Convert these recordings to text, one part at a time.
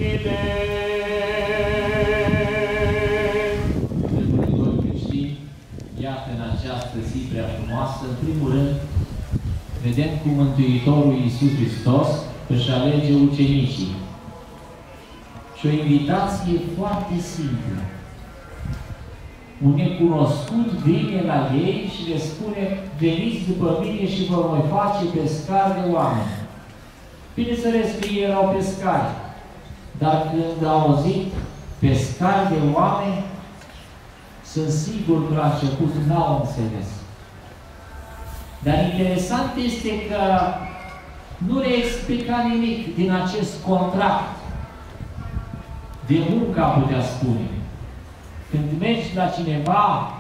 mine. Domnul creștini, iată în această zi prea frumoasă, în primul rând, vedem cum Mântuitorul Iisus Hristos își alege ucenicii. Și o invitație foarte simplă. Un necunoscut vine la ei și le spune: veniți după mine și vă voi face pescari de oameni. Bineînțeles că ei erau pescari, dar când au auzit pescari de oameni, sunt sigur că la început n-au înțeles. Dar interesant este că nu le explica nimic din acest contract de muncă, putea spune. Când mergi la cineva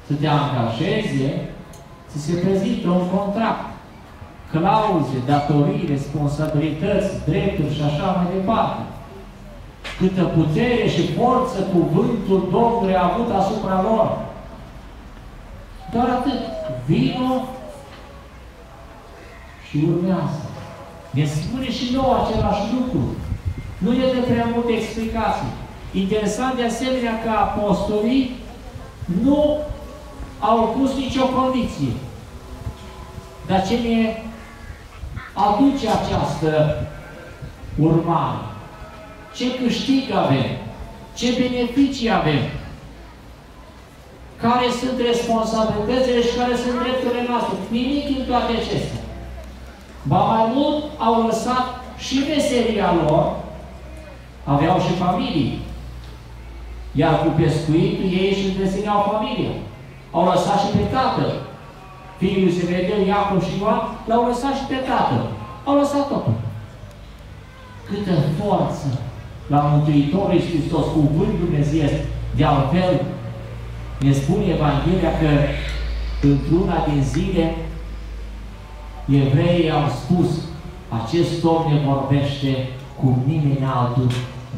să te angajeze, ți se prezintă un contract, clauze, datorii, responsabilități, drepturi și așa mai departe. Câtă putere și forță cuvântul Domnului a avut asupra lor. Doar atât. Vino și urmează. Ne spune și nouă același lucru. Nu e de prea multe explicații. Interesant de asemenea că apostolii nu au pus nicio condiție. Dar ce ne aduce această urmare? Ce câștig avem? Ce beneficii avem? Care sunt responsabilitățile și care sunt drepturile noastre? Nimic în toate acestea. Ba mai mult, au lăsat și meseria lor, aveau și familii. Iar cu pescuitul ei își dețineau familia. Au lăsat și pe tatăl. Fiul lui Zebedeu, Iacov și Ioan, l-au lăsat și pe tatăl. Au lăsat totul. Câtă forță la Mântuitorul Iisus Hristos, cuvânt Dumnezeu. De altfel, ne spune Evanghelia că într-una din zile evreii au spus: acest om ne vorbește cum nimeni altul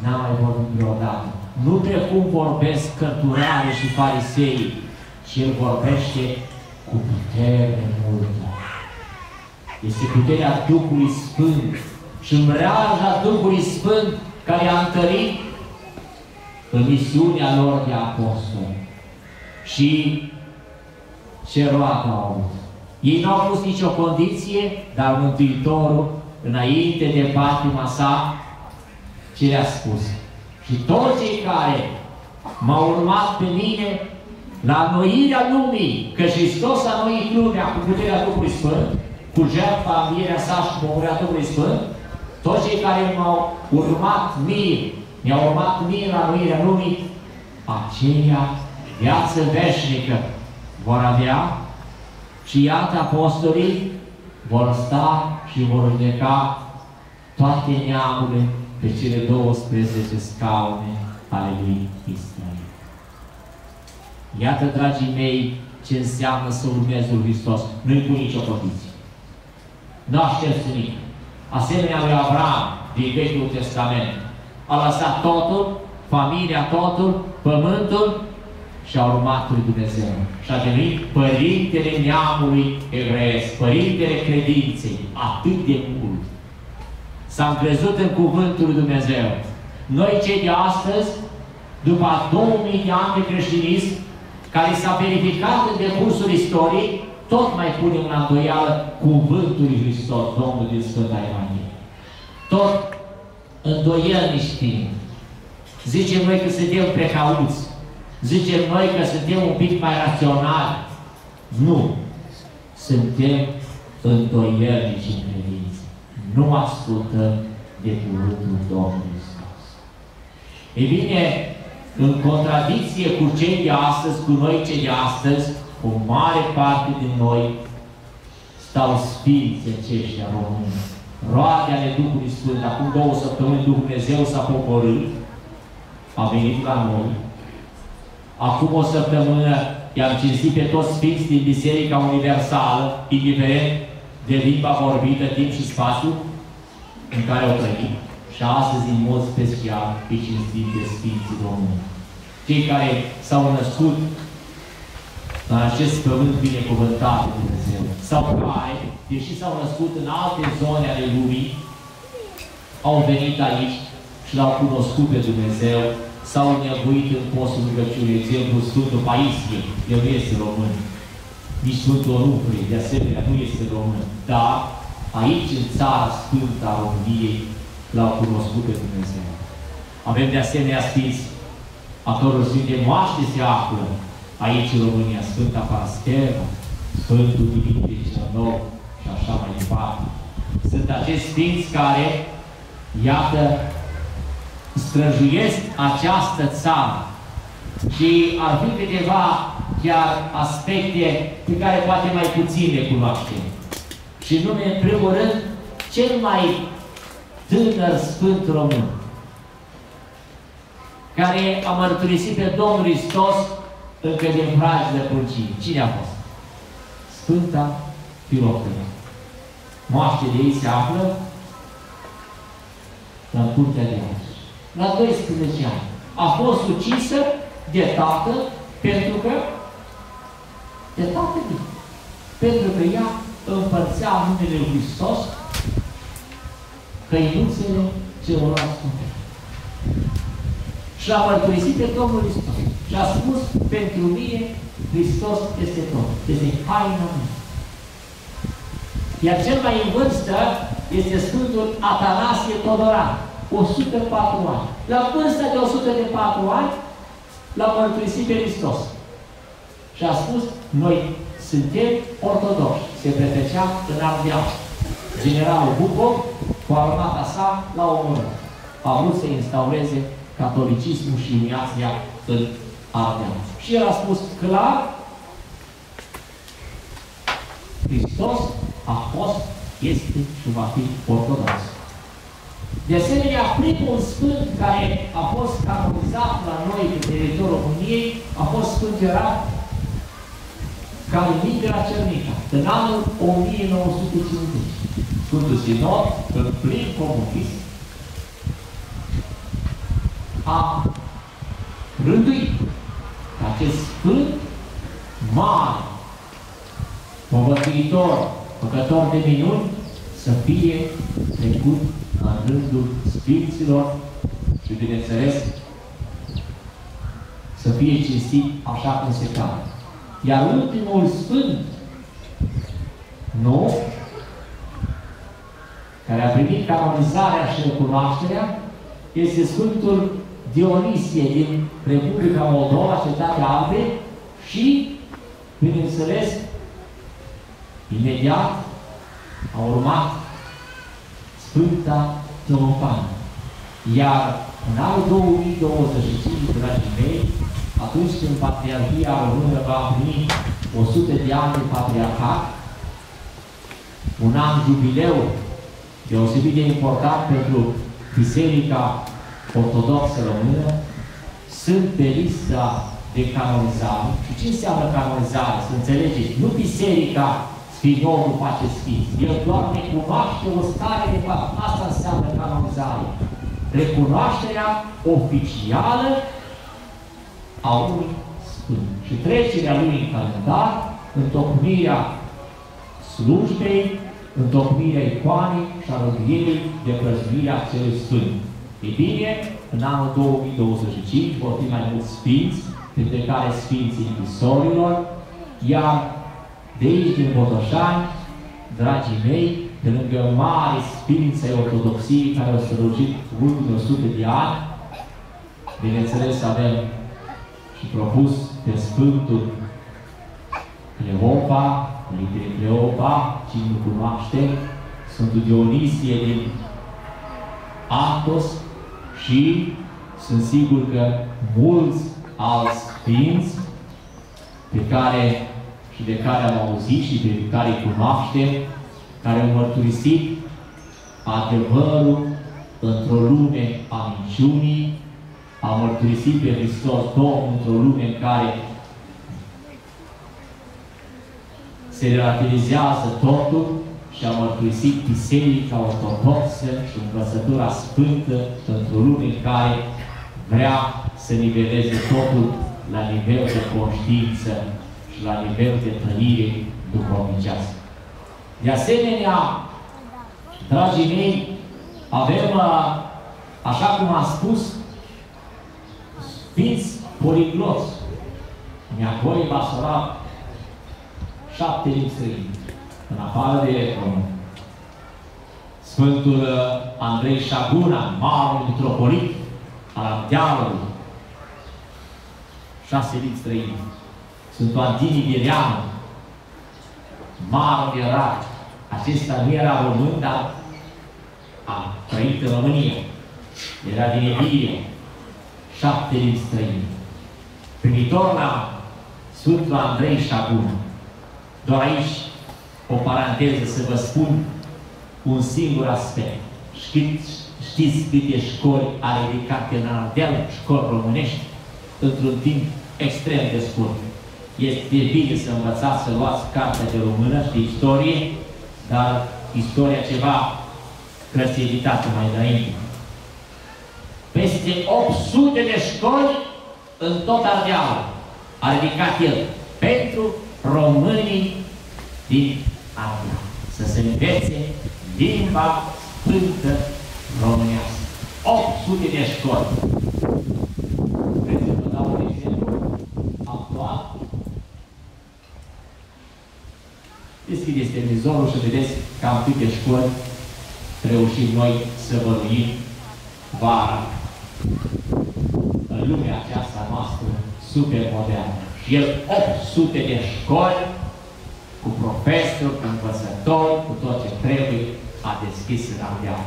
n-a mai vorbit vreodată. Nu precum vorbesc cărturare și farisei, ci el vorbește cu putere multă. Este puterea Duhului Sfânt și mreaja Duhului Sfânt care a întărit în misiunea lor de apostoli. Și ce roadă au avut? Ei n-au pus nicio condiție, dar Mântuitorul, înainte de patima sa, ce le-a spus? Și toți cei care m-au urmat pe mine la înnoirea lumii, că Hristos a înnoit lumea cu puterea Duhului Sfânt, cu jertfa, învierea sa și cu puterea Duhului Sfânt, toți cei care m-au urmat mie, mi-au urmat mie la înnoirea lumii, aceia viață veșnică vor avea. Și iată, apostolii vor sta și vor judeca toate neamurile pe cele 12 scaune ale lui Israel. Iată, dragii mei, ce înseamnă să urmezi lui Hristos. Nu-i pun nicio condiție. Nu aștepți nimic. Asemenea lui Abraham, din Vechiul Testament, a lăsat totul, familia totul, pământul și a urmat lui Dumnezeu. Și a devenit părintele neamului evreiesc, părintele credinței, atât de mult. S-a încrezut în cuvântul lui Dumnezeu. Noi, cei de astăzi, după 2000 de ani de creștinism, care s-a verificat în decursul istoriei, tot mai punem la îndoială cuvântul lui Hristos, Domnul din Sfânta Evanghelie. Tot îndoielnici știm. Zicem noi că suntem precauți. Zicem noi că suntem un pic mai raționali. Nu. Suntem îndoielnici în credință. Nu ascultăm de cuvântul Domnului Hristos. Ei bine, în contradicție cu cei de astăzi, cu noi cei de astăzi, o mare parte din noi stau sfinți aceștia români. Roade ale Duhului Sfânt. Acum 2 săptămâni Dumnezeu s-a pogorât, a venit la noi. Acum o săptămână i-am cinstit pe toți sfinți din Biserica Universală, indiferent de limba vorbită, timp și spațiu în care au trăit. Și astăzi, în mod special, îi cinstim pe Sfinții Români. Cei care s-au născut în acest pământ binecuvântat de Dumnezeu, sau care, deși s-au născut în alte zone ale lumii, au venit aici și L-au cunoscut pe Dumnezeu, s-au nevoit în postul rugăciunii. Exemplu, Sfântul Paisie, el nu este român. Nici Sfântul Onufrie, de asemenea, nu este român. Dar aici, în țara Sfântă a României, L-au cunoscut pe Dumnezeu. Avem de asemenea sfinți, a căror Sfinte Moaște se află aici în România, Sfânta Parascheva, Sfântul Dimitrie cel Nou și așa mai departe. Sunt acești sfinți care, iată, străjuiesc această țară. Și ar fi câteva chiar aspecte pe care poate mai puțin le cunoaștem. Și nume, în primul rând, cel mai tânăr Sfânt Român, care a mărturisit pe Domnul Hristos încă din fragile pruncii. Cine a fost? Sfânta Filofena. Moaște de ei se află la Curtea de Aur. La 12 ani. A fost ucisă de tatăl pentru că ea împărțea numele Lui Hristos căinuțele celorlalți sfânti. Și a mărturisit pe Domnul Hristos. Și a spus, pentru mine, Hristos este tot. Este haina mea. Iar cel mai în vârstă este Sfântul Atanasie Todoran, 104 ani. La vârsta de 104 ani, l-a mărturisit pe Hristos. Și a spus, noi suntem ortodoxi. Se petrecea în Ardeal. Generalul Bukov, cu armata sa, l-a omorât. A vrut să instaureze catolicismul și uniația în Ardeal. Și el a spus clar, Hristos a fost, este și va fi ortodox. De asemenea, primul sfânt care a fost canonizat la noi pe teritoriul României a fost Sfântul Calimindra Cernica, în anul 1950. Sfântul Sinod, în plin comunism, a rânduit acest sfânt mare, povățuitor, făcător de minuni, să fie trecut în rândul Sfinților și, bineînțeles, să fie cinstit așa cum se cade. Iar ultimul sfânt, nu, care a primit canonizarea și recunoașterea, este Sfântul Dionisie din Republica Moldova, Cetatea Albe, și, bineînțeles, imediat a urmat Sfânta Teofană. Iar în anul 2025, dragii mei, atunci când Patriarhia Română va primi 100 de ani de patriarhat, un an jubileu deosebit de important pentru Biserica Ortodoxă Română, sunt pe lista de canonizare. Și ce înseamnă canonizare? Să înțelegeți, nu Biserica Sfinților face sfinț. El doar recunoaște o stare de fapt. Asta înseamnă canonizare. Recunoașterea oficială a unui sfânt. Și trecerea lui în calendar, întocmirea slujbei, întocmirea icoanei și a rânduielii de prăznuirea acelui sfânt. E bine, în anul 2025 vor fi mai mulți sfinți, printre care Sfinții Închisorilor, iar de aici, din Botoșani, dragii mei, pe lângă mari sfinți ai ortodoxiei care au strălucit ultimii 100 de ani, bineînțeles avem și propus pe Sfântul Cleopa, Părintele Cleopa, cine nu cunoaște, Sfântul Dionisie din Athos și sunt sigur că mulți alți sfinți pe care și de care am auzit și pe care îi cunoaștem, care au mărturisit adevărul într-o lume a minciunii, a mărturisit pe Hristos Domnul într-o lume în care se relativizează totul și a mărturisit Biserica Ortodoxă și învățătura Sfântă într-o lume în care vrea să niveleze totul la nivel de conștiință și la nivel de trăire duhovnicească. De asemenea, dragii mei, avem Așa cum am spus, sfinți poligloți, Neagoi Basarab, 7 limbi străine, în afară de român. Sfântul Andrei Șaguna, marul mitropolit al Ardealului, 6 limbi străine. Sfântul Antini Vileanu, marul Ierac, acesta nu era român, dar a trăit în România. Era din Ebilie, 7 limbi străine. Primitor la Sfântul Andrei Șaguna. Doar aici, o paranteză, să vă spun un singur aspect. Știți câte școli a ridicat în Ardeal, școli românești, într-un timp extrem de scurt. Este bine să învățați, să luați cartea de română și de istorie, dar istoria ceva crăsieditată mai înainte. Peste 800 de școli în tot Ardealul a ridicat el pentru românii din Ardeal. Să se învețe limba sfântă românească. 800 de școli. Vreți să vă dau un exemplu actual? Deschideți televizorul și vedeți cam câte școli reușim noi să văruim vara în lumea aceasta noastră super modernă. Și el 800 de școli cu profesori, cu învățători, cu tot ce trebuie, a deschis în Ardeal.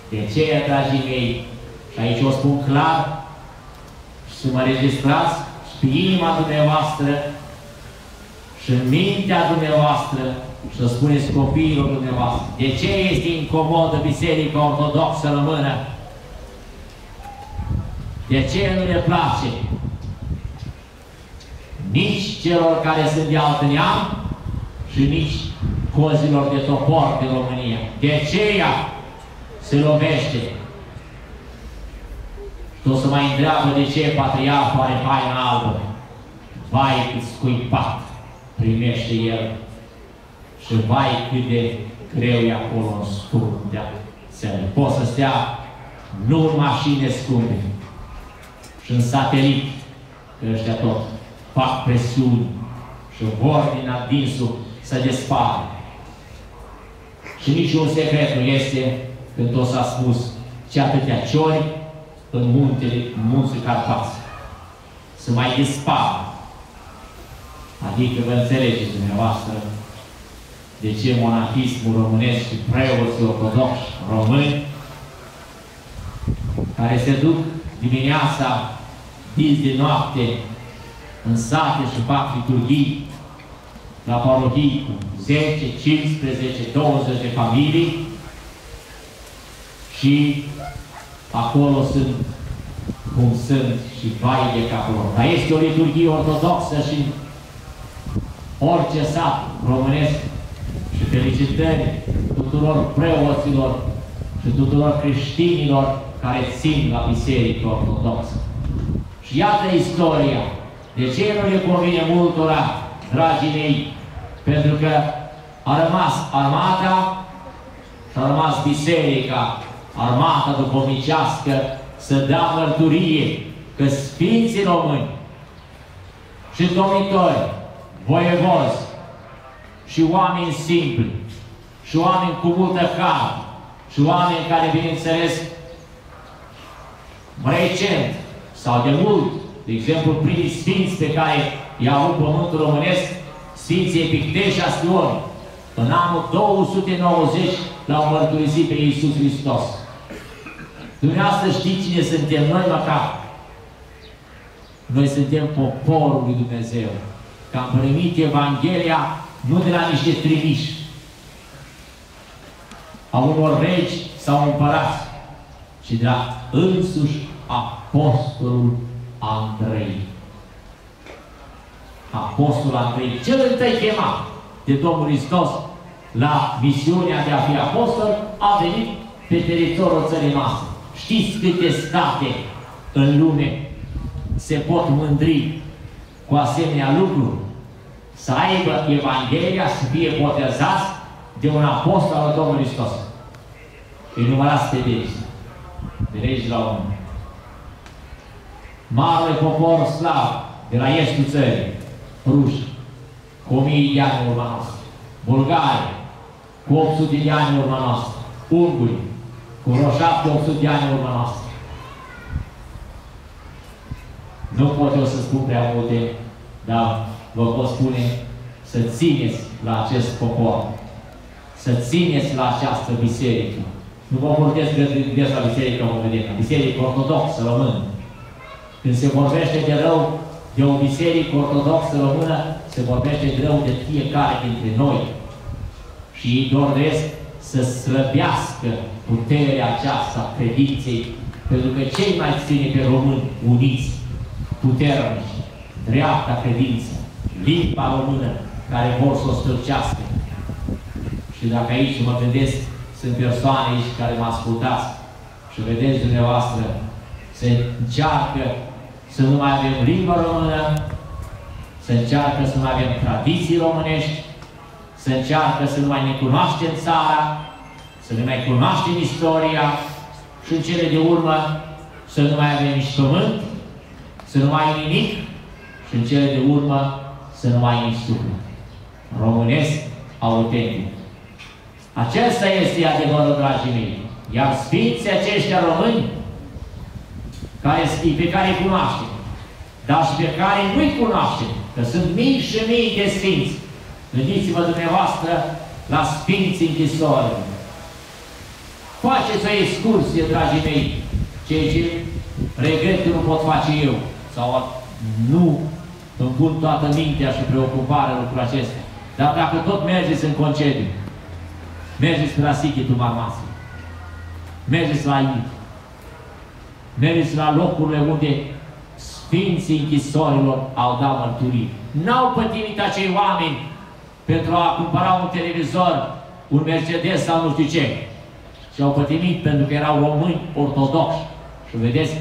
De aceea, dragii mei, și aici o spun clar, și să mă registrați și pe inima dumneavoastră și în mintea dumneavoastră și să spuneți copiilor dumneavoastră, de ce este incomodă Biserica Ortodoxă Română? De ce nu le place? Nici celor care sunt de alt neam și nici cozilor de topor din România. De aceea se lovește. Și o să mai întreabă de ce patriarhul are haina albă. Vai cât scuipat primește el și vai cât de greu e acolo în scundea țării. Pot să stea nu în mașini scumpe și în satelit, că ăștia tot fac presiuni și vor din adinsul să despară. Și niciun secret nu este când tot s-a spus ce atâtea ciori în munții Carpați să mai dispară. Adică vă înțelegeți dumneavoastră de ce monahismul românesc și preoții ortodoxi români care se duc dimineața, dis de noapte în sate și fac liturghii la parohii cu 10, 15, 20 de familii și acolo sunt cum sunt și vai de capul lor. Dar este o liturghie ortodoxă și orice sat românesc și felicitări tuturor preoților și tuturor creștinilor care țin la Biserica Ortodoxă. Și iată istoria. De ce nu le convine multora, dragii mei? Pentru că a rămas armata și a rămas biserica, armata duhovnicească, să dea mărturie că sfinții români și domnitori, voievozi și oameni simpli și oameni cu multă har și oameni care, bineînțeles, recent sau de mult, de exemplu, primii sfinți pe care i-a avut pământul românesc, Sfinții Epicteți și Astioni, în anul 290 l-au mărturisit pe Iisus Hristos. Dumneavoastră știți cine suntem noi, măcar? Noi suntem poporul lui Dumnezeu. Că am primit Evanghelia nu de la niște trimiși, a unor regi sau împărați, ci de la însuși Apostolul Andrei. Apostolul Andrei, cel întâi chemat de Domnul Hristos la misiunea de a fi apostol, a venit pe teritoriul țării noastre. Știți câte state în lume se pot mândri cu asemenea lucruri? Să aibă Evanghelia, să fie botezați de un apostol al Domnului Hristos. Îi numărați pe Denis. de regi la om. Marele popor slav de la estul țării, ruși, cu 1000 de ani în urma noastră, bulgari, cu 800 de ani în urma noastră, unguri, cu vreo 700 de ani în urma noastră. Nu pot eu să spun prea multe, dar vă pot spune să țineți la acest popor, să țineți la această biserică. Nu vă vorbesc des la biserică românească, biserică ortodoxă română. Când se vorbește de rău de o biserică ortodoxă română, se vorbește de rău de fiecare dintre noi. Și ei doresc să slăbească puterea aceasta a credinței, pentru că cei mai ține pe români uniți, puternici, dreapta credință, limba română, care vor să o stâlcească. Și dacă aici mă gândesc, sunt persoane aici care mă ascultați și vedeți dumneavoastră, se încearcă să nu mai avem limba română, se încearcă să nu mai avem tradiții românești, se încearcă să nu mai ne cunoaștem țara, să ne mai cunoaștem istoria și în cele de urmă să nu mai avem nici pământ, să nu mai ai nimic și în cele de urmă să nu mai ai nici suflet. Românesc autentic. Acesta este adevărul, dragii mei. Iar sfinții aceștia români, pe care îi cunoaștem, dar și pe care nu-i cunoaștem, că sunt mii și mii de sfinți. Gândiți-vă dumneavoastră la sfinții închisorii. Faceți o excursie, dragii mei, ceea ce regret că nu pot face eu, sau nu îmi pun toată mintea și preocuparea lucrul acesta. Dar dacă tot mergeți în concediu, mergeți la Sighetul Marmasiei, mergeți la Ilf, mergeți la locurile unde sfinții închisorilor au dat mărturii. N-au pătimit acei oameni pentru a cumpăra un televizor, un Mercedes sau nu știu ce. Și au pătimit pentru că erau români ortodoxi. Și vedeți,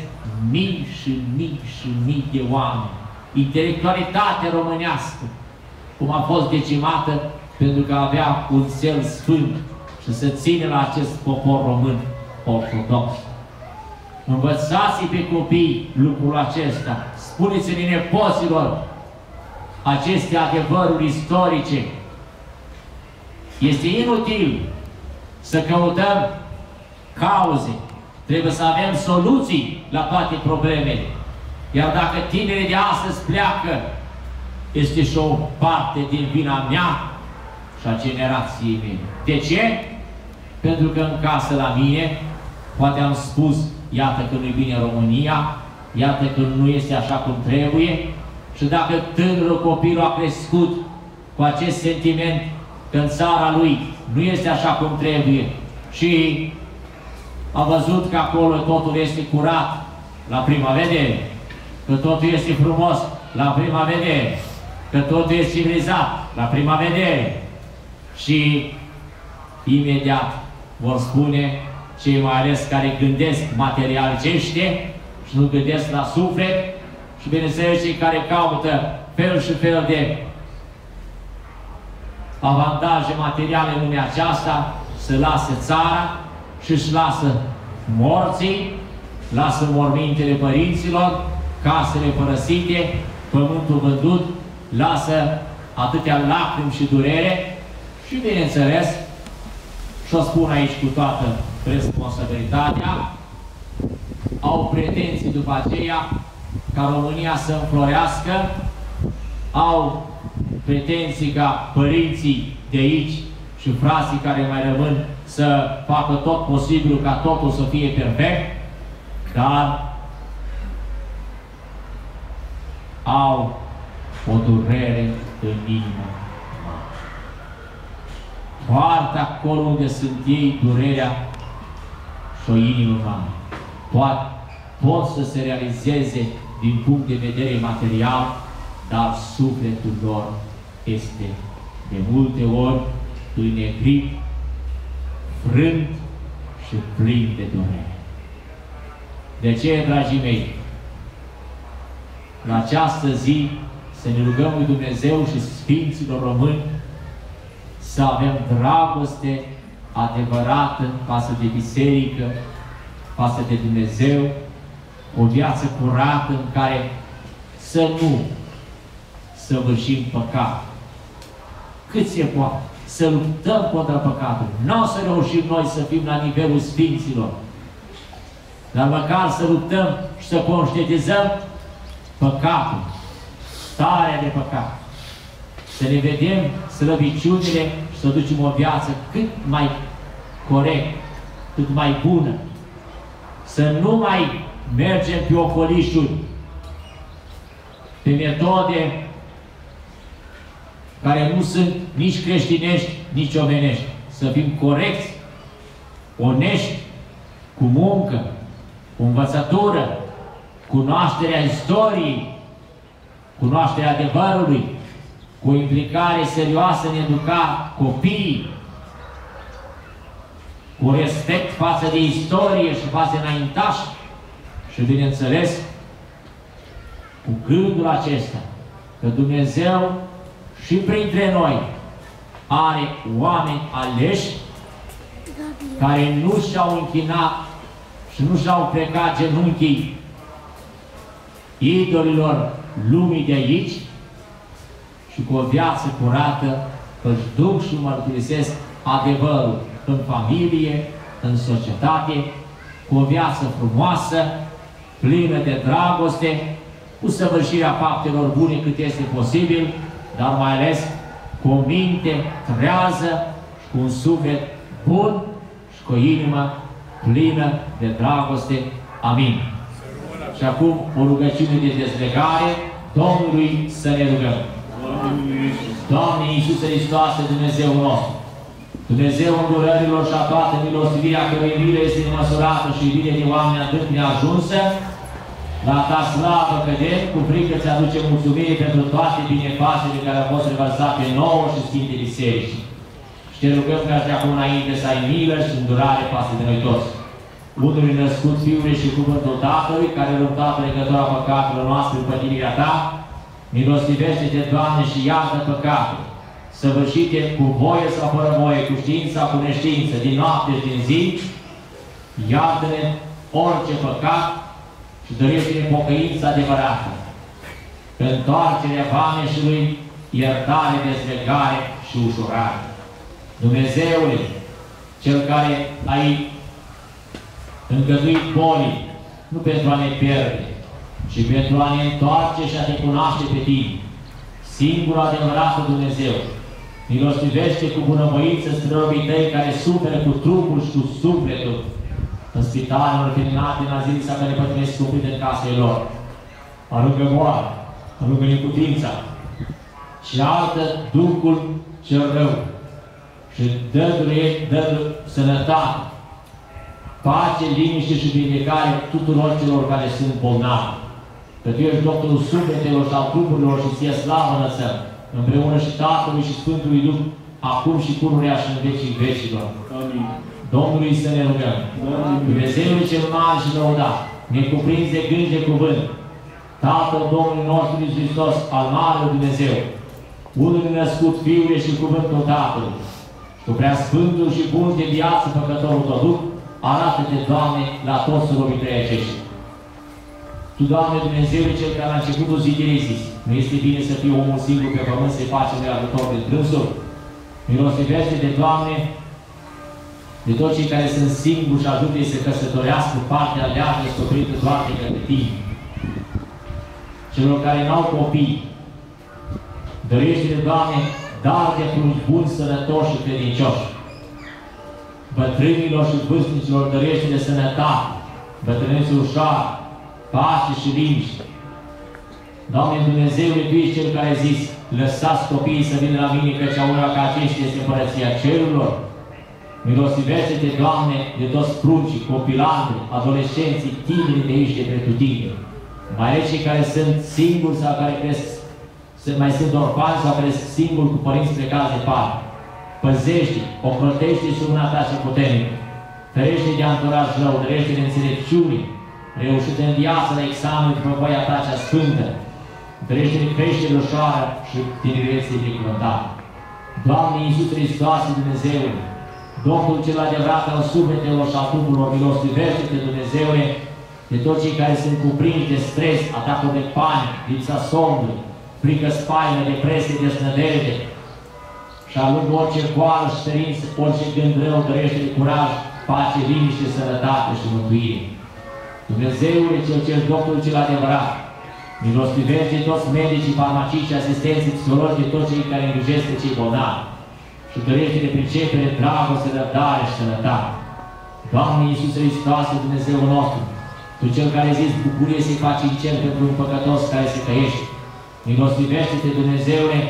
mii și mii și mii de oameni. Intelectualitate românească, cum a fost decimată pentru că avea un cel sfânt și să ține la acest popor român ortodox. Învățați-i pe copii lucrul acesta. Spuneți-le nepoților aceste adevăruri istorice. Este inutil să căutăm cauze. Trebuie să avem soluții la toate problemele. Iar dacă tinerii de astăzi pleacă, este și o parte din vina mea și a generației mele. De ce? Pentru că în casă la mine, poate am spus, iată că nu-i bine România, iată că nu este așa cum trebuie, și dacă tânărul copilul a crescut cu acest sentiment că în țara lui nu este așa cum trebuie și a văzut că acolo totul este curat la prima vedere, că totul este frumos la prima vedere, că totul este civilizat la prima vedere și imediat vor spune cei mai ales care gândesc materialicește și nu gândesc la suflet și bineînțeles cei care caută fel și fel de avantaje materiale în lumea aceasta, să lasă țara și își lasă morții, lasă mormintele părinților, casele părăsite, pământul vândut, lasă atâtea lacrimi și durere și bineînțeles, și o spun aici cu toată responsabilitatea, au pretenții după aceea ca România să înflorească, au pretenții ca părinții de aici și frații care mai rămân să facă tot posibilul ca totul să fie perfect, dar au o durere în inimă. Poartă acolo unde sunt ei durerea și o inimă mare. Pot să se realizeze din punct de vedere material, dar sufletul lor este de multe ori înnegrit, frânt și plin de durere. De ce, dragii mei, la această zi să ne rugăm lui Dumnezeu și Sfinților Români să avem dragoste adevărată față de biserică, față de Dumnezeu, o viață curată în care să nu săvârșim păcat. Cât se poate, să luptăm contra păcatului. Nu o să reușim noi să fim la nivelul Sfinților, dar măcar să luptăm și să conștientizăm păcatul, starea de păcat. Să ne vedem slăbiciunile și să ducem o viață cât mai corect, cât mai bună. Să nu mai mergem pe ocolișuri, pe metode care nu sunt nici creștinești, nici omenești. Să fim corecți, onești, cu muncă, cu învățătură, cunoașterea istoriei, cunoașterea adevărului, cu o implicare serioasă în educa copiii, cu respect față de istorie și față de înaintași și, bineînțeles, cu gândul acesta că Dumnezeu și printre noi are oameni aleși care nu și-au închinat și nu și-au plecat genunchii idolilor lumii de aici și cu o viață curată își duc și mărturisesc adevărul în familie, în societate, cu o viață frumoasă, plină de dragoste, cu săvârșirea faptelor bune cât este posibil, dar mai ales cu o minte trează și cu un suflet bun și cu o inimă plină de dragoste. Amin. Și acum o rugăciune de dezlegare Domnului să ne rugăm. Doamne Iisuse Hristoase, Dumnezeul nostru, Dumnezeu îndurărilor și a toată milostivirea cărui milă este nemăsurată și iubire de oameni atât neajunsă, la ta slavă cădem, cu frică ți aduce mulțumire pentru toate binefacele care au fost revărsate nouă și Sfinte Biserici. Și te rugăm ca și acum înainte să ai milă și îndurare față de noi toți. Unului născut Fiului și Cuvântul Tatălui, care a luptat legătura păcatelor noastre în pătimirea ta, milostivește-te, Doamne, și iartă păcatul, săvârșite cu voie sau fără voie, cu știință sau cu neștiință, din noapte și din zi, iartă-ne orice păcat și dărește-ne pocăință adevărată, întoarcerea vameșului, iertare, dezlegare și ușurare. Dumnezeule, Cel care ai îngăduit bolii, nu pentru a ne pierde, ci pentru a ne întoarce și a te cunoaște pe tine, singurul adevărat Dumnezeu, milostivește cu bunăvoință strărobii tăi care suferă cu trupul și cu sufletul în spitalele orfelinate, în azilii sau care pătrunesc scumplite în casele lor. Aruncă boală, aruncă neputința și altă Duhul cel rău și dă sănătate, pace, liniște și vindecare tuturor celor care sunt bolnavi. Că Tu ești doctorul sufletelor și al trupurilor și ție slavă înălțăm, împreună și Tatălui și Sfântului Duh, acum și pururea și în vecii vecilor. Amin. Domnului să ne rugăm. Dumnezeului cel mare și lăudat, ne cuprinzi de gând de cuvânt, Tatăl Domnului nostru Iisus Hristos, al Marelui Dumnezeu, unul născut Fiul și Cuvântul Tatălui, și cu prea Sfântul și bun de viață Făcătorul Tău Duh, arată-te, Doamne, la toți robii Tăi aceștia. Tu, Doamne, Dumnezeul Cel care la începutul zidirii zis, nu este bine să fie omul singur pe pământ, să-i face de ajutor de trânsul. Milostivește-te, Doamne, de toți cei care sunt singuri și ajută-i să căsătorească partea leagă descoperită doar de către Tine. Celor care n-au copii, dărește-le, Doamne, dar de frunți buni, sănătoși și credincioși. Bătrânilor și vârstnicilor dărește-le sănătate, bătrânețe ușoară, pace și liniște. Doamne Dumnezeule, Tu ești Cel care ai zis, lăsați copiii să vină la mine, căci a unora ca aceștia este împărăția cerurilor. Milostivește-te, Doamne, de toți pruncii, copilandri, adolescenții, tineri de aici de pretutine. Mai ales cei care sunt singuri sau care cresc, mai sunt orfani sau cresc singuri cu părinți plecați de parte. Păzește, ocrotește sub mâna Ta și puternică. Ferește de anturaj rău, dărește de înțelepciune, reușită în viață la examen după voia Ta cea sfântă. Dărește de creștere ușoară și tinerețe binecuvântată. Doamne Iisus Hristoase, Dumnezeule, Domnul cel adevărat al sufletelor și al trupurilor, milostivește-te, Dumnezeule, de toți cei care sunt cuprinși de stres, atacuri de panică, lipsa somnului, frică, spaimă, depresie, desnădejde și alungă orice boală și sărință, orice gând rău, dărește de curaj, pace, liniște, sănătate și mântuire. Dumnezeule, cel Domnul cel adevărat, milostivește toți medicii, farmaciști, asistenții, psihologi, de toți cei care îngrijesc pe cei bolnavi și dărește de pricepere, dragoste, răbdare și sănătate. Doamne Iisuse Hristoase, Dumnezeul nostru, Tu Cel care zis, bucurie să-i faci în cer pentru un păcătos care se căiește. Milostivește-te, Dumnezeule,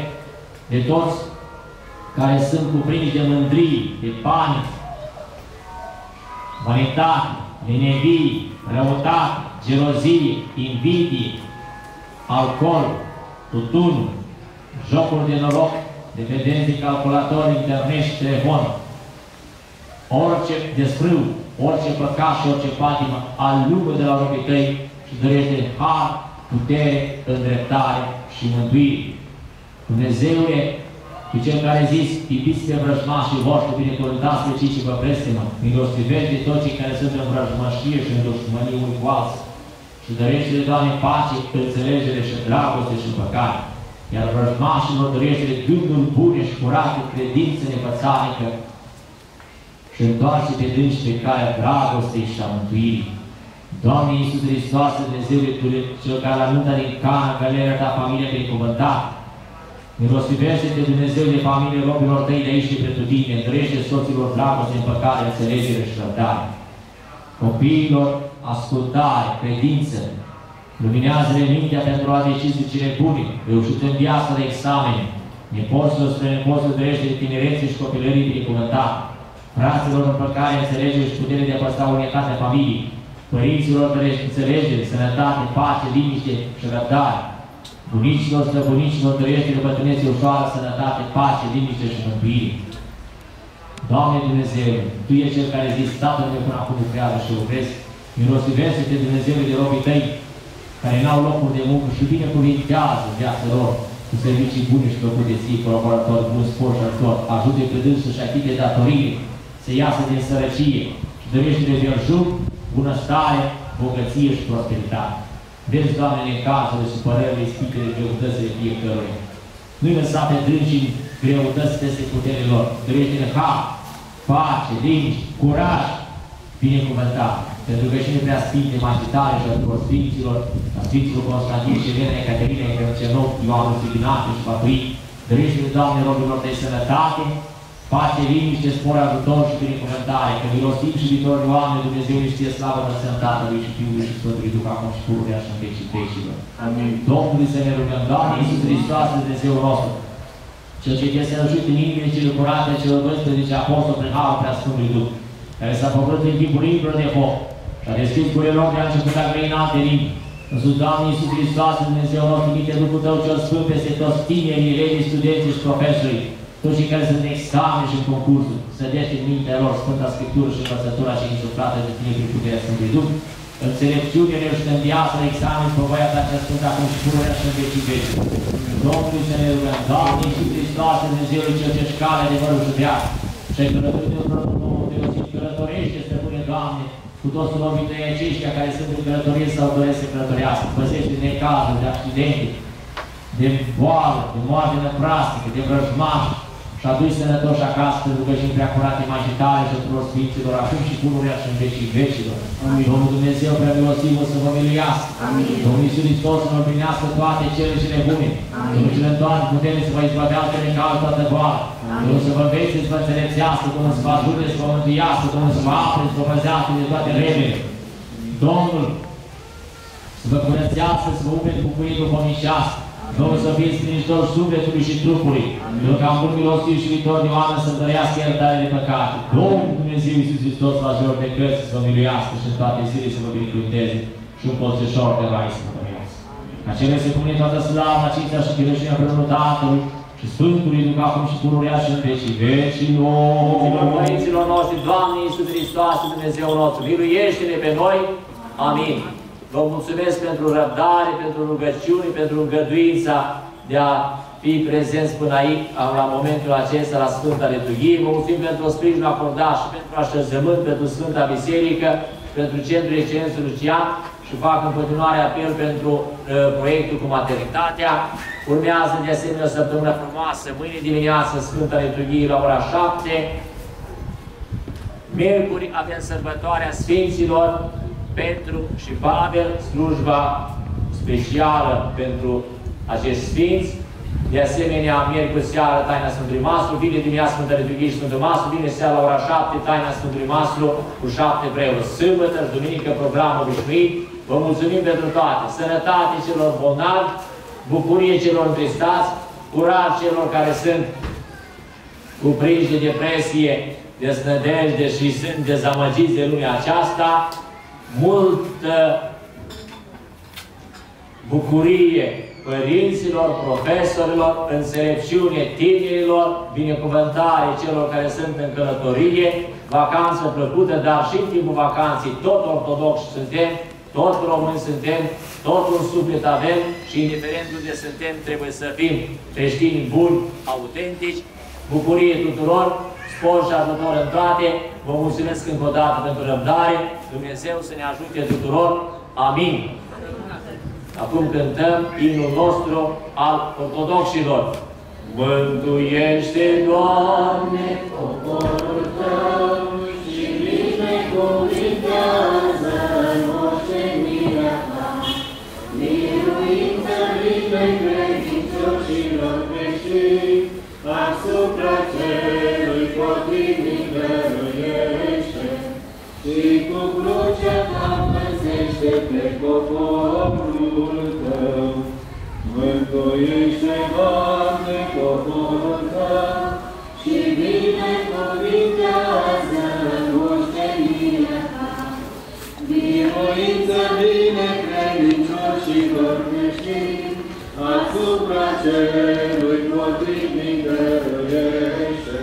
de toți care sunt cuprinși de mândrie, de panică, vanitate, lenevie, răutate, gelozie, invidie, alcool, tutun, jocuri de noroc, dependențe, calculatori, internet și telefon, orice desfrâu, orice păcat și orice patimă, alungă de la robii Tăi și dorește har, putere, îndreptare și mântuire. Dumnezeule, Tu Cel care zis, iubiți pe vrăjmașii voștri, binecuvântați pe cei ce vă blestemă, milostivește de toți cei care sunt în vrăjmășie și în dușmănie unii cu alții și dărește, Doamne, pace, înțelegere și dragoste și păcate, iar vrăjmașilor dărește gânduri bune și curate, credință nepățanică și întoarce pe dânsi pe calea dragostei și a mântuirii. Doamne Iisus Hristos, Dumnezeule, Tu Cel care la nunta din Cana, Galilea Ta familia binecuvântată, milostivește-te, Dumnezeu, de familie robilor Tăi de aici și pentru Tine, întărește soților dragoste, împăcare, înțelegere și răbdare. Copiilor, ascultare, credință, luminează-le mintea pentru a decizii cele bune, reușit în viața de examene, nepoților spre nepoților dărește de tinerețe și copilării binecuvântate, fraților împăcare, înțelegere și putere de a păstra unitatea familiei, părinților dărește înțelegere, sănătate, pace, liniște și răbdare, bunicilor, străbunicilor, dărește de bătrânețe ușoară, sănătate, pace, liniște și mântuire. Doamne Dumnezeu, Tu ești Cel care zici, Tatăl meu până acum lucrează și lucrezi, milostivește-te, Dumnezeu, de robii Tăi, care n-au locuri de muncă și binecuvintează viața lor cu servicii bune și făcute de ții, colaboratori, buni, spor și ajutor, ajută pe dâns să-și achite datorii, să iasă din sărăcie și dărește de belșug, bunăstare, bogăție și prosperitate. Vezi, Doamne, necazurile, supărările, ispitele, greutățile fiecăruia. Nu-i lăsa pe dânsii greutăți peste puterile lor. Dărește-ne har, pace, liniște, curaj, binecuvântare. Pentru că și prea Sfinte, Magitare și a tuturor Sfinților, a Sfinților Constantin și Elena, Ecaterina, Crăcenov, Ioanul Sibinate și Patui, dărește-ne, Doamne, robilor Tăi sănătate, pace, liniște, spor, ajutor și binecuvântare, că milostiv și viitorul oameni, Dumnezeu își ție slavă în Tatălui și Fiului și Sfântului Duh, acum și pururea și în vecii vecilor. Amin. Domnului să ne rugăm, Doamne Iisus Hristos, Dumnezeul nostru, Cel ce este rășit în inimile cele curate celor 12 apostoli prin harul prea Sfântului Duh, care s-a făcut în timpul limbilor de foc și a deschis gurile lor de a început a grăi în alte limbi. Însuși, Doamne Iisus Hristos, Dumnezeul nostru, trimite Duhul Tău cel Sfânt peste toți tinerii, elevii, studenții și profesorii, toți cei care sunt în examen și în concursuri, să dește în mintea lor Sfânta Scriptură și învățătura și insuflată de Tine prin puterea Sfântului Duh, înțelepciune și în viață, în examen, provoia Ta cea Sfântă acum și pururea și în vecii veci. Domnului să ne rugăm, Doamne Iisus Hristos, Dumnezeul cel ce-și cale adevărul și viață, și-ai călătorit de un rău nou, deosebit călătorește, stăpâne, Doamne, cu toți robii Tăi aceștia care sunt în călătorie sau doresc să călătorească. Păzește de necazuri, de accidente, de boală, de moarte năprastică, de vrăjmași și adu-i sănătoși acasă, pentru că și prea curate Magitare și tuturor Sfinților, acum și pururea și în vecii vecilor. Amin. Domnul Dumnezeu prea milostivă să vă miluiască. Amin. Domnul Iisus Hristos să vă împlinească toate cele cele bune. Amin. Domnul cel întoarce putere să vă izbăvească de cal toată boală. Domnul să vă învețe, să vă înțelepțească, Domnul să vă ajute, să vă mântuiască, Domnul să vă apre, să vă păzească de toate relele. Domnul să vă curățească, să vă umple cu bucurie duhovnicească. Domnul să fiți liniștitori sufletului și trupului, pentru că am bun milostiv și viitor de oameni să dărească iertare de păcate. Domnul Dumnezeu Iisus Hristos, Major de cărți, să vă miluiască și în toate zilele să vă binecuvânteze și un colțeșor de rai să vă dărească. Acele se pune toată slava, cinstea și chiloșenia împreună Tatălui și Sfântului Duh acum și pururea și în vecii vecilor. Părinților noștri, Doamne Iisus Hristos, Dumnezeu nostru, miluiește-ne pe noi. Amin. Vă mulțumesc pentru răbdare, pentru rugăciuni, pentru îngăduința de a fi fi prezenți până aici, la momentul acesta, la Sfânta Liturghie. Vă mulțumim pentru sprijinul acordat și pentru așezământ, pentru Sfânta Biserică, pentru Centrul Excelență Lucian și fac în continuare apel pentru proiectul cu maternitatea. Urmează de asemenea o săptămână frumoasă, mâine dimineață Sfânta Liturghie la ora 7. Miercuri avem sărbătoarea Sfinților pentru și Pavel, slujba specială pentru acești Sfinți. De asemenea, miercuri seara, taina Sfântului Maslu, vine dimineața Sfânta Liturghie și Sfântul Maslu, vine seara la ora 7, taina Sfântului Maslu cu 7 preoți. Sâmbătă și duminică, program obișnuit. Vă mulțumim pentru toate. Sănătate celor bolnavi, bucurie celor întristați, curaj celor care sunt cuprinși de depresie, desnădejde și sunt dezamăgiți de lumea aceasta, multă bucurie părinților, profesorilor, înțelepciune tinerilor, binecuvântare celor care sunt în călătorie, vacanță plăcută, dar și în timpul vacanței tot ortodoxi suntem, tot români suntem, tot un suflet avem și indiferent unde suntem, trebuie să fim creștini buni, autentici, bucurie tuturor, spor și ajutor în toate. Vă mulțumesc încă o dată pentru răbdare. Dumnezeu să ne ajute tuturor. Amin. Acum cântăm imnul nostru al ortodoxilor. Mântuiește, Doamne, poporul Tău și binecuvintează moștenirea Ta. Miluință vine credincioșilor creștini, asupra celui potrivnic dăruiește și cu crucea Ta păzește pe poporul Tău. Mântuiește, Doamne, poporul Tău și binecuvintează moștenirea Ta. Biruință vine credincioșilor creștini, asupra celui potrivnic dăruiește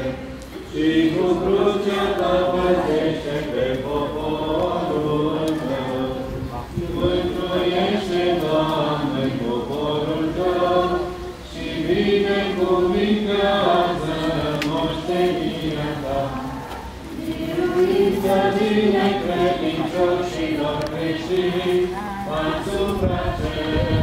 și cu crucea Ta păzește pe poporul Tău. Mântuiește, Doamne, poporul Tău și binecuvintează moștenirea Ta. Biruință vine credincioșilor creștini, asupra celui